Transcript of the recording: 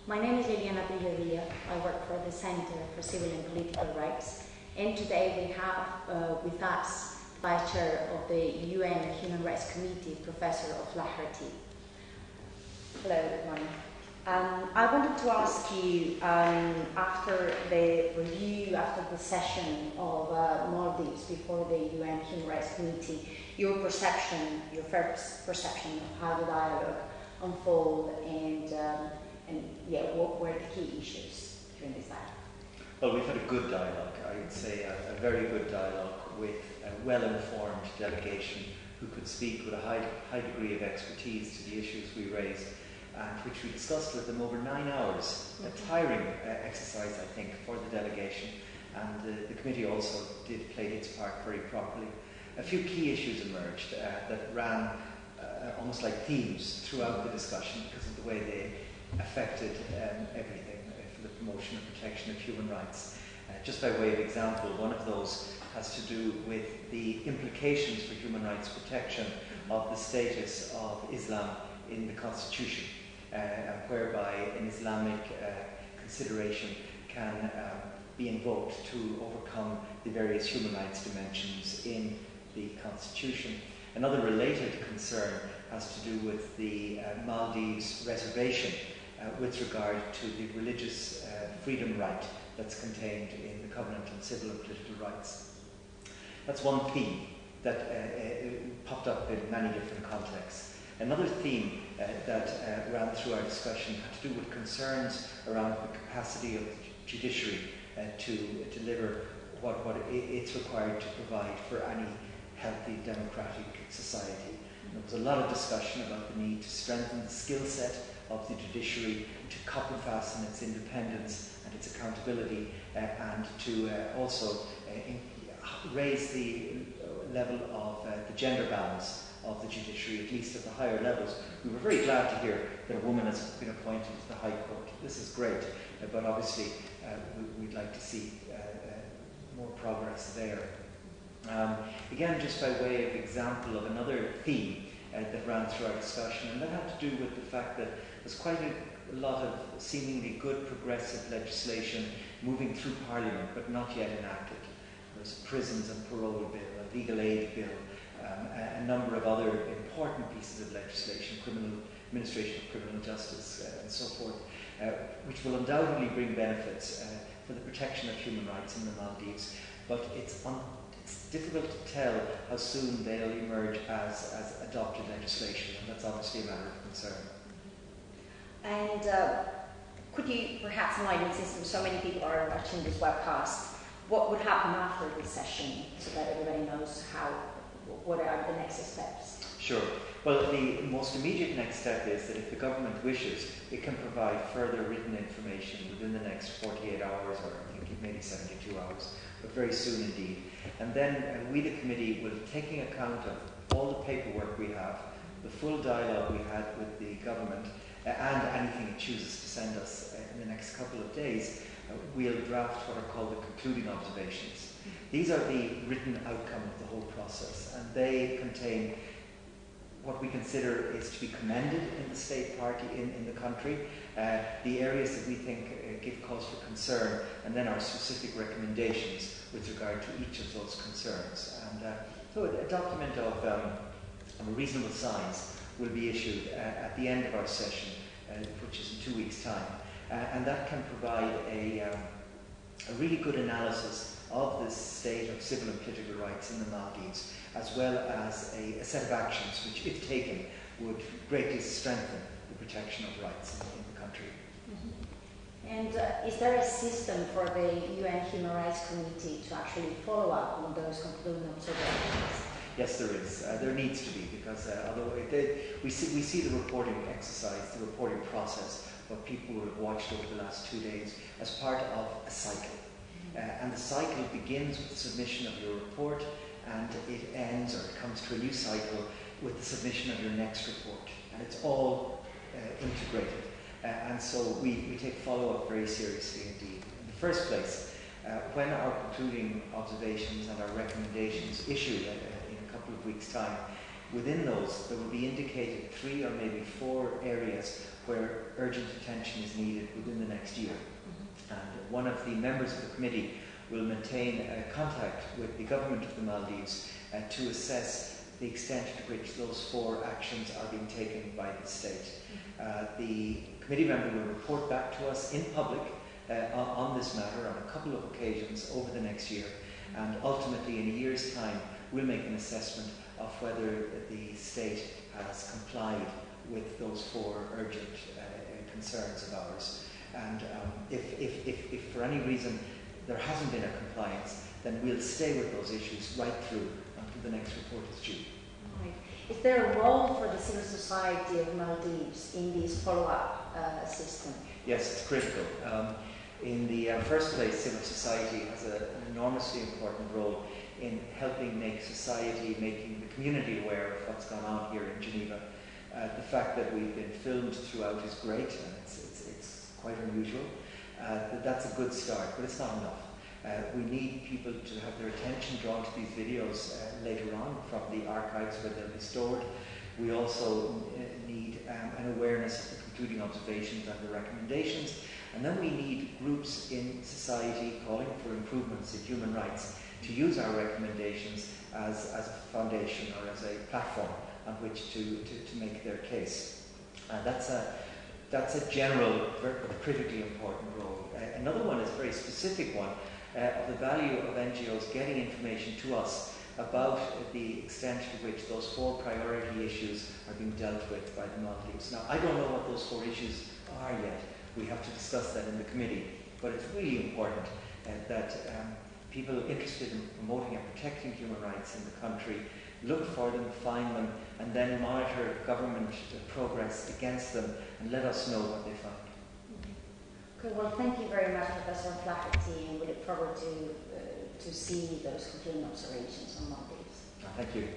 My name is Liliana Villavilla. I work for the Center for Civil and Political Rights, and today we have with us the Vice Chair of the UN Human Rights Committee, Professor O'Flaherty. Hello, good morning. I wanted to ask you, after the review, after the session of Maldives before the UN Human Rights Committee, your perception, your first perception of how the dialogue unfolded, and what were the key issues during this dialogue? Well, we've had a good dialogue, I would say a very good dialogue with a well-informed delegation who could speak with a high degree of expertise to the issues we raised, and which we discussed with them over 9 hours. A tiring exercise, I think, for the delegation, and the committee also played its part very properly. A few key issues emerged that ran almost like themes throughout the discussion because of the way they affected everything for the promotion and protection of human rights. Just by way of example, one of those has to do with the implications for human rights protection of the status of Islam in the Constitution, whereby an Islamic consideration can be invoked to overcome the various human rights dimensions in the Constitution. Another related concern has to do with the Maldives reservation with regard to the religious freedom right that's contained in the Covenant on Civil and Political Rights. That's one theme that popped up in many different contexts. Another theme that ran through our discussion had to do with concerns around the capacity of the judiciary to deliver what it's required to provide for any healthy democratic society. And there was a lot of discussion about the need to strengthen the skill set of the judiciary, to copper fasten its independence and its accountability, and to also raise the level of the gender balance of the judiciary, at least at the higher levels. We were very glad to hear that a woman has been appointed to the High Court. This is great, but obviously we'd like to see more progress there. Again, just by way of example of another theme that ran through our discussion, and that had to do with the fact that there's quite a lot of seemingly good progressive legislation moving through Parliament, but not yet enacted. There's a prisons and parole bill, a legal aid bill, a number of other important pieces of legislation, administration of criminal justice, and so forth, which will undoubtedly bring benefits for the protection of human rights in the Maldives, but it's difficult to tell how soon they'll emerge as adopted legislation, and that's obviously a matter of concern. And could you perhaps enlighten, since so many people are watching this webcast, what would happen after this session so that everybody knows what are the next steps? Sure. Well, the most immediate next step is that if the government wishes, it can provide further written information within the next 48 hours, or I think maybe 72 hours, but very soon indeed. And then we, the committee, will, taking account of all the paperwork we have, the full dialogue we had with the government, and anything it chooses to send us in the next couple of days, we'll draft what are called the concluding observations. These are the written outcome of the whole process, and they contain what we consider is to be commended in the state party in the country, the areas that we think give cause for concern, and then our specific recommendations with regard to each of those concerns. And so a document of a reasonable size will be issued at the end of our session, which is in 2 weeks' time, and that can provide a really good analysis of the state of civil and political rights in the Maldives, as well as a set of actions which, if taken, would greatly strengthen the protection of rights in the country. And is there a system for the UN Human Rights Committee to actually follow up on those concluding observations? Yes, there is. There needs to be, because although we see the reporting exercise, the reporting process, what people will have watched over the last 2 days, as part of a cycle. And the cycle begins with the submission of your report, and it ends, or it comes to a new cycle, with the submission of your next report. And it's all integrated. And so we take follow-up very seriously indeed. In the first place, when our concluding observations and our recommendations issue in a couple of weeks' time, within those there will be indicated 3 or maybe 4 areas where urgent attention is needed within the next year. And one of the members of the committee will maintain contact with the government of the Maldives to assess the extent to which those 4 actions are being taken by the state. The committee member will report back to us in public on this matter on a couple of occasions over the next year, and ultimately in a year's time we'll make an assessment of whether the state has complied with those 4 urgent concerns of ours. And if for any reason there hasn't been a compliance, then we'll stay with those issues right through until the next report is due. Right. Is there a role for the civil society of Maldives in this follow-up system? Yes, it's critical. In the first place, civil society has an enormously important role in helping make society, making the community aware of what's gone on here in Geneva. The fact that we've been filmed throughout is great, and it's quite unusual. That's a good start, but it's not enough. We need people to have their attention drawn to these videos later on from the archives where they'll be stored. We also need an awareness of the concluding observations and the recommendations. And then we need groups in society calling for improvements in human rights to use our recommendations as a foundation or as a platform on which to make their case. And that's a general, but critically important role. Another one is a very specific one of the value of NGOs getting information to us about the extent to which those 4 priority issues are being dealt with by the Maldives. Now, I don't know what those 4 issues are yet. We have to discuss that in the committee, but it's really important that people interested in promoting and protecting human rights in the country look for them, find them, and then monitor government progress against them and let us know what they find. Okay, well, thank you very much, Professor Flaherty, and we look forward to see those concluding observations on Maldives. Thank you.